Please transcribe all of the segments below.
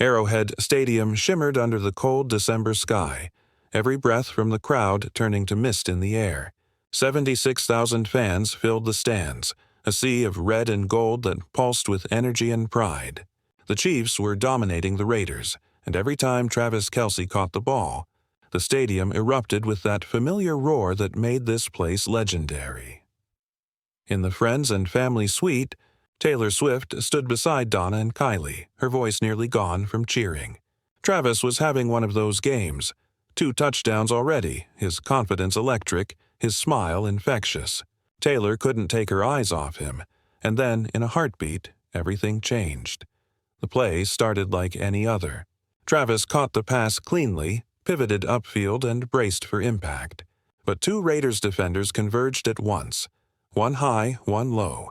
Arrowhead Stadium shimmered under the cold December sky, every breath from the crowd turning to mist in the air. 76,000 fans filled the stands, a sea of red and gold that pulsed with energy and pride. The Chiefs were dominating the Raiders, and every time Travis Kelce caught the ball, the stadium erupted with that familiar roar that made this place legendary. In the friends and family suite, Taylor Swift stood beside Donna and Kylie, her voice nearly gone from cheering. Travis was having one of those games. 2 touchdowns already, his confidence electric, his smile infectious. Taylor couldn't take her eyes off him, and then, in a heartbeat, everything changed. The play started like any other. Travis caught the pass cleanly, pivoted upfield, and braced for impact. But 2 Raiders defenders converged at once, one high, one low,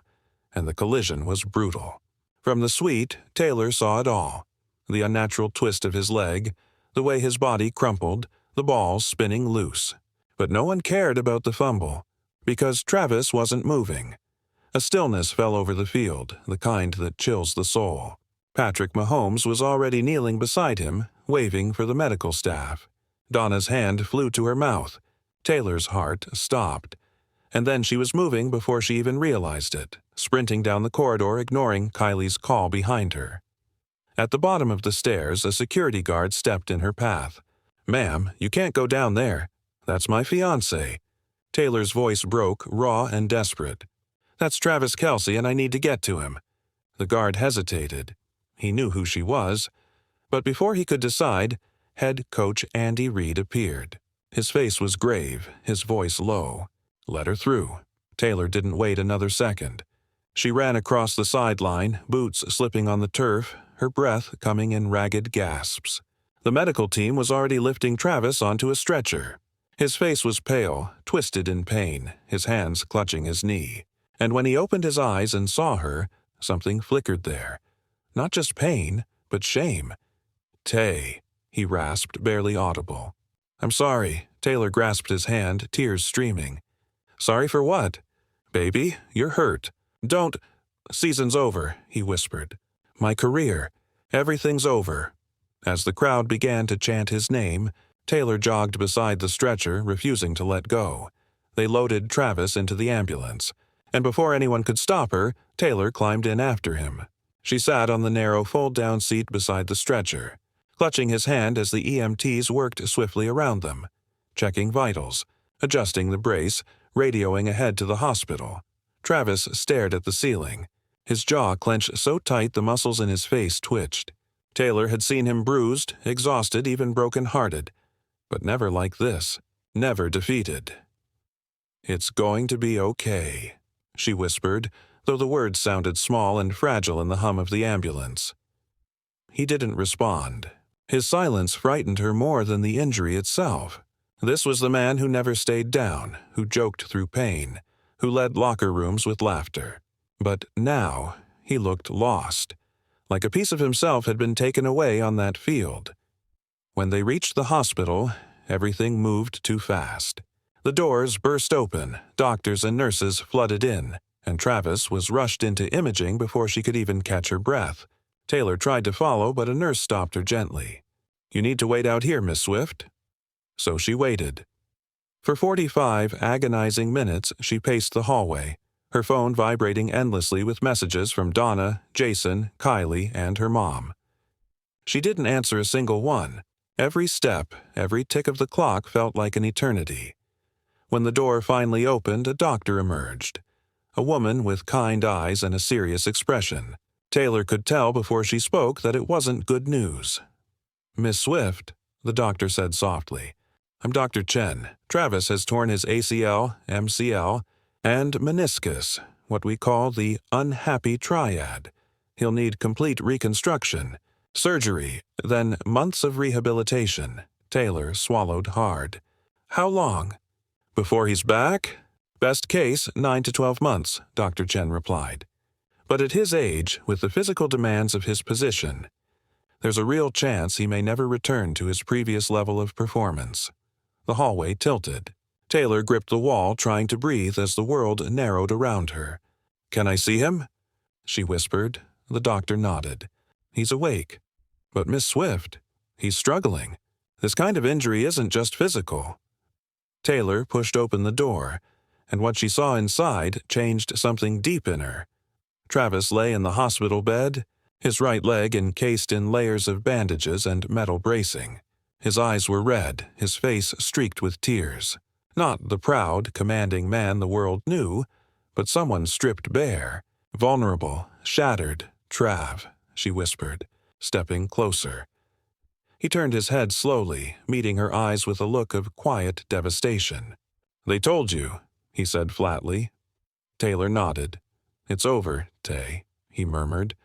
and the collision was brutal. From the suite, Taylor saw it all. The unnatural twist of his leg, the way his body crumpled, the ball spinning loose. But no one cared about the fumble, because Travis wasn't moving. A stillness fell over the field, the kind that chills the soul. Patrick Mahomes was already kneeling beside him, waving for the medical staff. Donna's hand flew to her mouth. Taylor's heart stopped. And then she was moving before she even realized it, sprinting down the corridor, ignoring Kylie's call behind her. At the bottom of the stairs, a security guard stepped in her path. "Ma'am, you can't go down there. That's my fiancé." Taylor's voice broke, raw and desperate. "That's Travis Kelce, and I need to get to him." The guard hesitated. He knew who she was. But before he could decide, head coach Andy Reid appeared. His face was grave, his voice low. "Let her through." Taylor didn't wait another second. She ran across the sideline, boots slipping on the turf, her breath coming in ragged gasps. The medical team was already lifting Travis onto a stretcher. His face was pale, twisted in pain, his hands clutching his knee. And when he opened his eyes and saw her, something flickered there. Not just pain, but shame. "Tay," he rasped, barely audible. "I'm sorry." Taylor grasped his hand, tears streaming. "Sorry for what?" "Baby, you're hurt. Don't—" "Season's over," he whispered. "My career. Everything's over." As the crowd began to chant his name, Taylor jogged beside the stretcher, refusing to let go. They loaded Travis into the ambulance, and before anyone could stop her, Taylor climbed in after him. She sat on the narrow fold-down seat beside the stretcher, clutching his hand as the EMTs worked swiftly around them, checking vitals, adjusting the brace, radioing ahead to the hospital. Travis stared at the ceiling, his jaw clenched so tight the muscles in his face twitched. Taylor had seen him bruised, exhausted, even broken-hearted, but never like this, never defeated. "It's going to be okay," she whispered, though the words sounded small and fragile in the hum of the ambulance. He didn't respond. His silence frightened her more than the injury itself. This was the man who never stayed down, who joked through pain, who led locker rooms with laughter. But now he looked lost, like a piece of himself had been taken away on that field. When they reached the hospital, everything moved too fast. The doors burst open, doctors and nurses flooded in, and Travis was rushed into imaging before she could even catch her breath. Taylor tried to follow, but a nurse stopped her gently. "You need to wait out here, Miss Swift." So she waited. For 45 agonizing minutes, she paced the hallway, her phone vibrating endlessly with messages from Donna, Jason, Kylie, and her mom. She didn't answer a single one. Every step, every tick of the clock felt like an eternity. When the door finally opened, a doctor emerged. A woman with kind eyes and a serious expression. Taylor could tell before she spoke that it wasn't good news. "Miss Swift," the doctor said softly. "I'm Dr. Chen. Travis has torn his ACL, MCL, and meniscus, what we call the unhappy triad. He'll need complete reconstruction, surgery, then months of rehabilitation." Taylor swallowed hard. "How long?" "Before he's back? Best case, 9 to 12 months, Dr. Chen replied. "But at his age, with the physical demands of his position, there's a real chance he may never return to his previous level of performance." The hallway tilted. Taylor gripped the wall, trying to breathe as the world narrowed around her. "Can I see him?" she whispered. The doctor nodded. "He's awake." But Miss Swift, he's struggling. This kind of injury isn't just physical. Taylor pushed open the door, and what she saw inside changed something deep in her. Travis lay in the hospital bed, his right leg encased in layers of bandages and metal bracing. His eyes were red, his face streaked with tears. Not the proud, commanding man the world knew, but someone stripped bare, vulnerable, shattered. "Trav," she whispered, stepping closer. He turned his head slowly, meeting her eyes with a look of quiet devastation. "They told you," he said flatly. Taylor nodded. "It's over, Tay," he murmured.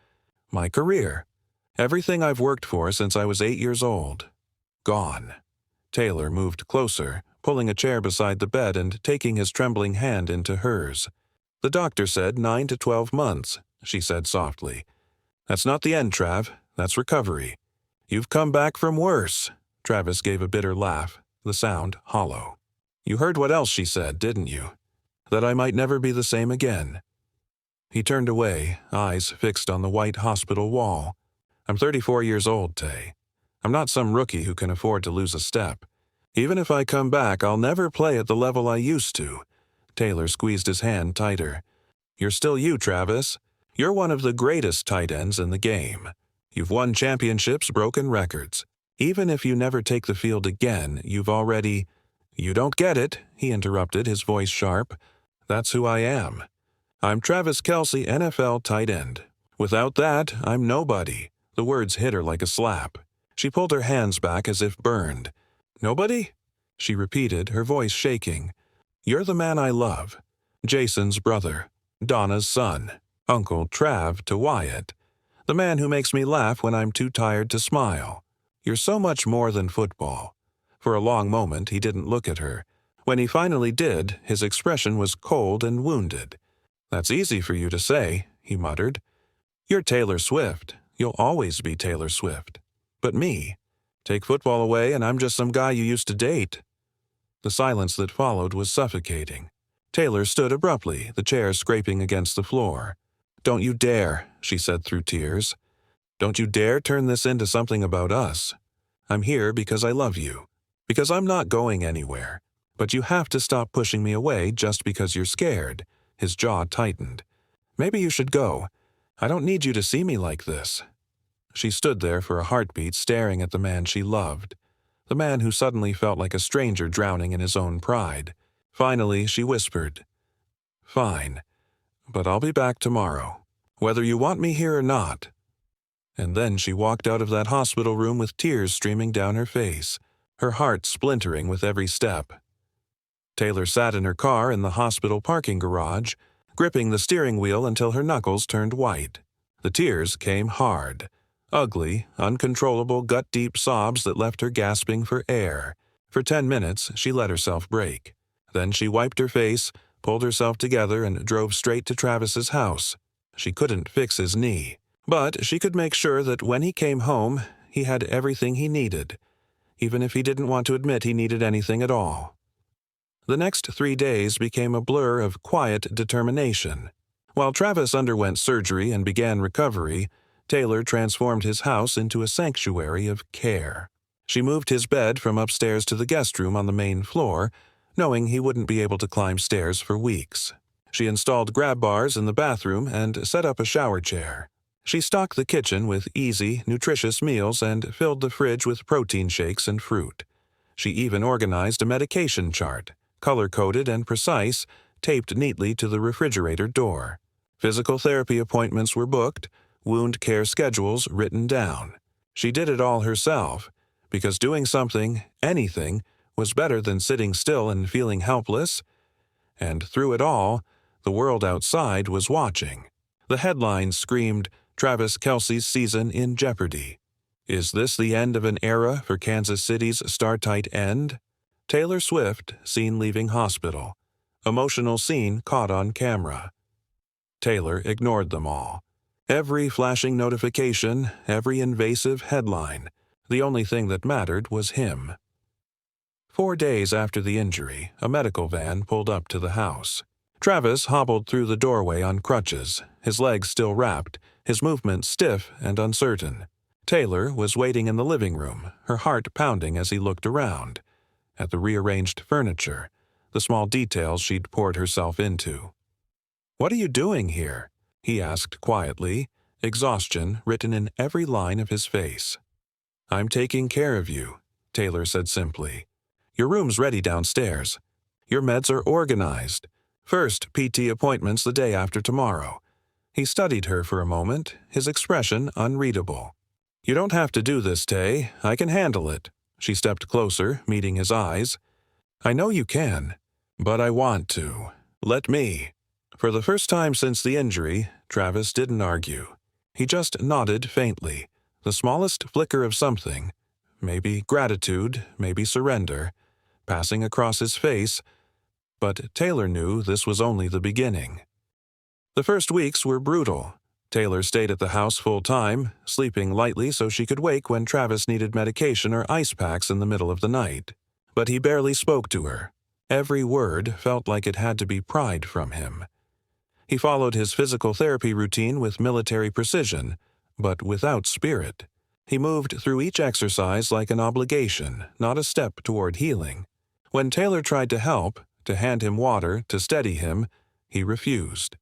"My career. Everything I've worked for since I was 8 years old. Gone." Taylor moved closer, pulling a chair beside the bed and taking his trembling hand into hers. "The doctor said 9 to 12 months, she said softly. "That's not the end, Trav. That's recovery. You've come back from worse." Travis gave a bitter laugh, the sound hollow. "You heard what else she said, didn't you? That I might never be the same again." He turned away, eyes fixed on the white hospital wall. "I'm 34 years old, Tay. I'm not some rookie who can afford to lose a step. Even if I come back, I'll never play at the level I used to." Taylor squeezed his hand tighter. "You're still you, Travis. You're one of the greatest tight ends in the game. You've won championships, broken records. Even if you never take the field again, you've already—" "You don't get it," he interrupted, his voice sharp. "That's who I am. I'm Travis Kelce, NFL tight end. Without that, I'm nobody." The words hit her like a slap. She pulled her hands back as if burned. "Nobody?" she repeated, her voice shaking. "You're the man I love. Jason's brother. Donna's son. Uncle Trav to Wyatt. The man who makes me laugh when I'm too tired to smile. You're so much more than football." For a long moment he didn't look at her. When he finally did, his expression was cold and wounded. "That's easy for you to say," he muttered. "You're Taylor Swift. You'll always be Taylor Swift. But me, take football away and I'm just some guy you used to date." The silence that followed was suffocating. Taylor stood abruptly, the chair scraping against the floor. "Don't you dare," she said through tears. "Don't you dare turn this into something about us. I'm here because I love you, because I'm not going anywhere. But you have to stop pushing me away just because you're scared." His jaw tightened. "Maybe you should go. I don't need you to see me like this." She stood there for a heartbeat, staring at the man she loved, the man who suddenly felt like a stranger drowning in his own pride. Finally, she whispered, "Fine, but I'll be back tomorrow, whether you want me here or not." And then she walked out of that hospital room with tears streaming down her face, her heart splintering with every step. Taylor sat in her car in the hospital parking garage, gripping the steering wheel until her knuckles turned white. The tears came hard, ugly, uncontrollable, gut-deep sobs that left her gasping for air. For 10 minutes, she let herself break. Then she wiped her face, pulled herself together, and drove straight to Travis's house. She couldn't fix his knee, but she could make sure that when he came home, he had everything he needed, even if he didn't want to admit he needed anything at all. The next 3 days became a blur of quiet determination. While Travis underwent surgery and began recovery, Taylor transformed his house into a sanctuary of care. She moved his bed from upstairs to the guest room on the main floor, knowing he wouldn't be able to climb stairs for weeks. She installed grab bars in the bathroom and set up a shower chair. She stocked the kitchen with easy, nutritious meals and filled the fridge with protein shakes and fruit. She even organized a medication chart, color-coded and precise, taped neatly to the refrigerator door. Physical therapy appointments were booked, wound care schedules written down. She did it all herself, because doing something, anything, was better than sitting still and feeling helpless. And through it all, the world outside was watching. The headlines screamed, "Travis Kelce's season in jeopardy." Is this the end of an era for Kansas City's star tight end? Taylor Swift seen leaving hospital. Emotional scene caught on camera. Taylor ignored them all. Every flashing notification, every invasive headline. The only thing that mattered was him. 4 days after the injury, a medical van pulled up to the house. Travis hobbled through the doorway on crutches, his legs still wrapped, his movement stiff and uncertain. Taylor was waiting in the living room, her heart pounding as he looked around, at the rearranged furniture, the small details she'd poured herself into. "What are you doing here?" he asked quietly, exhaustion written in every line of his face. "I'm taking care of you," Taylor said simply. "Your room's ready downstairs. Your meds are organized. First PT appointment's the day after tomorrow." He studied her for a moment, his expression unreadable. "You don't have to do this, Tay. I can handle it." She stepped closer, meeting his eyes. "I know you can, but I want to. Let me." For the first time since the injury, Travis didn't argue. He just nodded faintly, the smallest flicker of something, maybe gratitude, maybe surrender, passing across his face, but Taylor knew this was only the beginning. The first weeks were brutal. Taylor stayed at the house full-time, sleeping lightly so she could wake when Travis needed medication or ice packs in the middle of the night. But he barely spoke to her. Every word felt like it had to be pried from him. He followed his physical therapy routine with military precision, but without spirit. He moved through each exercise like an obligation, not a step toward healing. When Taylor tried to help, to hand him water, to steady him, he refused.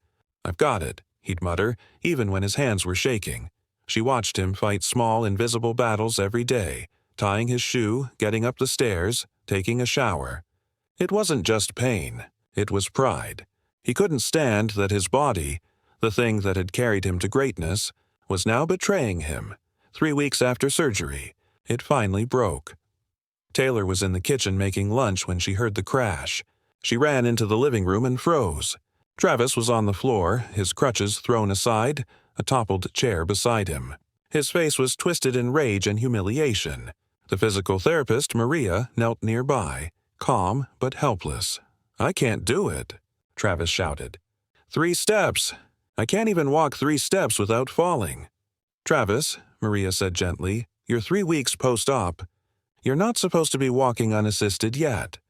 "I've got it," he'd mutter, even when his hands were shaking. She watched him fight small, invisible battles every day, tying his shoe, getting up the stairs, taking a shower. It wasn't just pain, it was pride. He couldn't stand that his body, the thing that had carried him to greatness, was now betraying him. 3 weeks after surgery, it finally broke. Taylor was in the kitchen making lunch when she heard the crash. She ran into the living room and froze. Travis was on the floor, his crutches thrown aside, a toppled chair beside him. His face was twisted in rage and humiliation. The physical therapist, Maria, knelt nearby, calm but helpless. "I can't do it," Travis shouted. 3 steps! I can't even walk 3 steps without falling." "Travis," Maria said gently, "you're 3 weeks post-op. You're not supposed to be walking unassisted yet.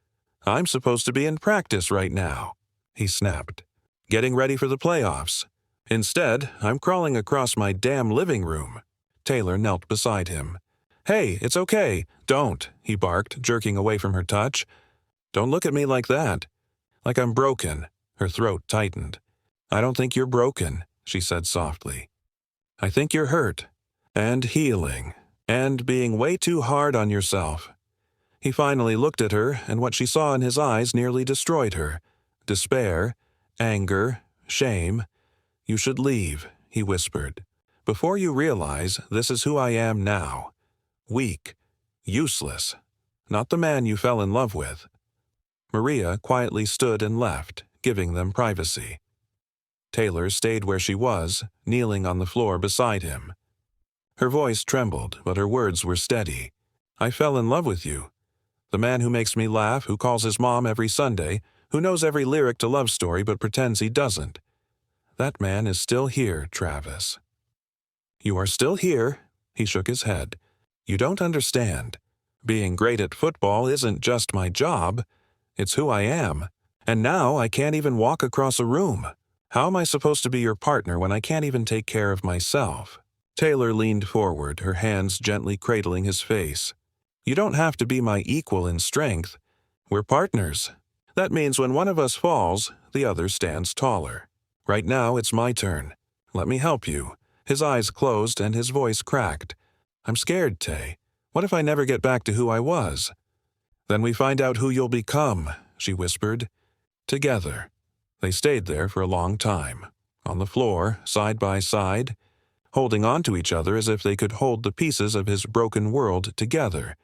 I'm supposed to be in practice right now," he snapped. "Getting ready for the playoffs. Instead, I'm crawling across my damn living room." Taylor knelt beside him. "Hey, it's okay. Don't," he barked, jerking away from her touch. "Don't look at me like that. Like I'm broken." Her throat tightened. "I don't think you're broken," she said softly. "I think you're hurt. And healing. And being way too hard on yourself." He finally looked at her, and what she saw in his eyes nearly destroyed her. Despair, anger, shame. "You should leave," he whispered. "Before you realize this is who I am now. Weak. Useless. Not the man you fell in love with." Maria quietly stood and left, giving them privacy. Taylor stayed where she was, kneeling on the floor beside him. Her voice trembled, but her words were steady. "I fell in love with you. The man who makes me laugh, who calls his mom every Sunday, who knows every lyric to Love Story but pretends he doesn't. That man is still here, Travis." "You are still here," he shook his head. "You don't understand. Being great at football isn't just my job. It's who I am. And now I can't even walk across a room. How am I supposed to be your partner when I can't even take care of myself?" Taylor leaned forward, her hands gently cradling his face. "You don't have to be my equal in strength. We're partners. That means when one of us falls, the other stands taller. Right now, it's my turn. Let me help you." His eyes closed and his voice cracked. "I'm scared, Tay. What if I never get back to who I was?" "Then we find out who you'll become," she whispered. Together. They stayed there for a long time, on the floor, side by side, holding on to each other as if they could hold the pieces of his broken world together.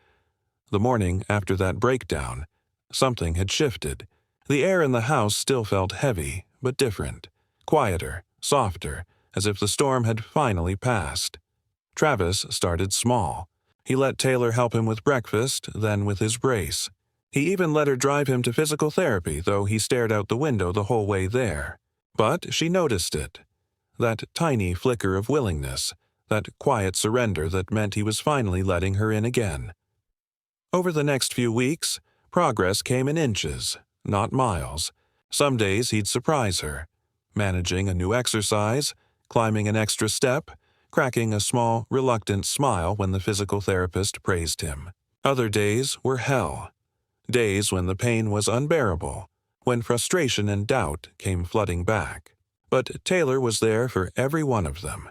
The morning after that breakdown, something had shifted. The air in the house still felt heavy, but different, quieter, softer, as if the storm had finally passed. Travis started small. He let Taylor help him with breakfast, then with his brace. He even let her drive him to physical therapy, though he stared out the window the whole way there. But she noticed it. That tiny flicker of willingness, that quiet surrender that meant he was finally letting her in again. Over the next few weeks, progress came in inches, not miles. Some days he'd surprise her, managing a new exercise, climbing an extra step, cracking a small, reluctant smile when the physical therapist praised him. Other days were hell. Days when the pain was unbearable, when frustration and doubt came flooding back. But Taylor was there for every one of them.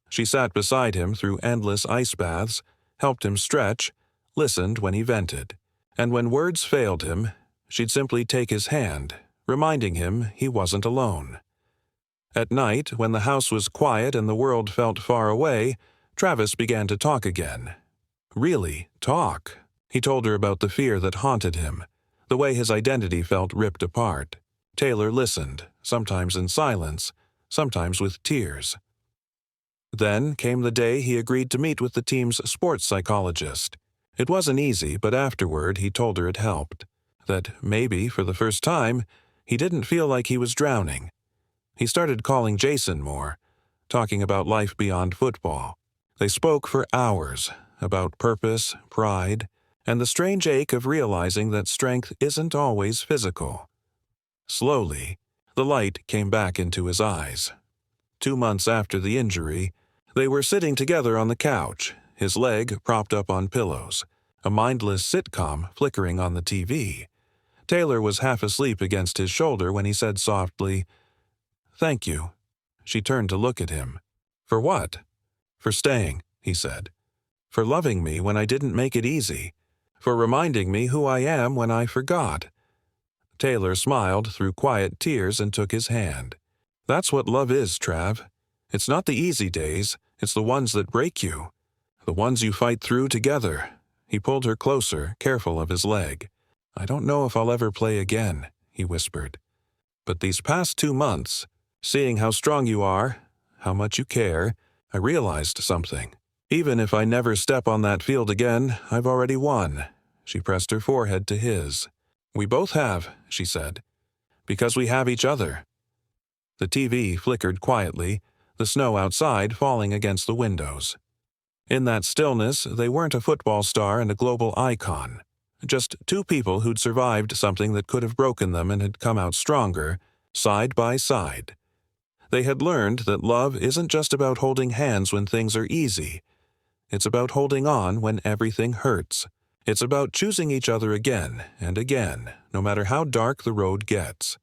She sat beside him through endless ice baths, helped him stretch, listened when he vented. And when words failed him, she'd simply take his hand, reminding him he wasn't alone. At night, when the house was quiet and the world felt far away, Travis began to talk again. Really, talk. He told her about the fear that haunted him, the way his identity felt ripped apart. Taylor listened, sometimes in silence, sometimes with tears. Then came the day he agreed to meet with the team's sports psychologist. It wasn't easy, but afterward he told her it helped. That maybe, for the first time, he didn't feel like he was drowning. He started calling Jason more, talking about life beyond football. They spoke for hours, about purpose, pride, and the strange ache of realizing that strength isn't always physical. Slowly, the light came back into his eyes. 2 months after the injury, they were sitting together on the couch, his leg propped up on pillows, a mindless sitcom flickering on the TV. Taylor was half asleep against his shoulder when he said softly, "Thank you." She turned to look at him. "For what?" "For staying," he said. "For loving me when I didn't make it easy. For reminding me who I am when I forgot." Taylor smiled through quiet tears and took his hand. "That's what love is, Trav. It's not the easy days, it's the ones that break you. The ones you fight through together." He pulled her closer, careful of his leg. "I don't know if I'll ever play again," he whispered. "But these past 2 months, seeing how strong you are, how much you care, I realized something. Even if I never step on that field again, I've already won." She pressed her forehead to his. "We both have," she said, "because we have each other." The TV flickered quietly, the snow outside falling against the windows. In that stillness, they weren't a football star and a global icon. Just two people who'd survived something that could have broken them and had come out stronger, side by side. They had learned that love isn't just about holding hands when things are easy. It's about holding on when everything hurts. It's about choosing each other again and again, no matter how dark the road gets.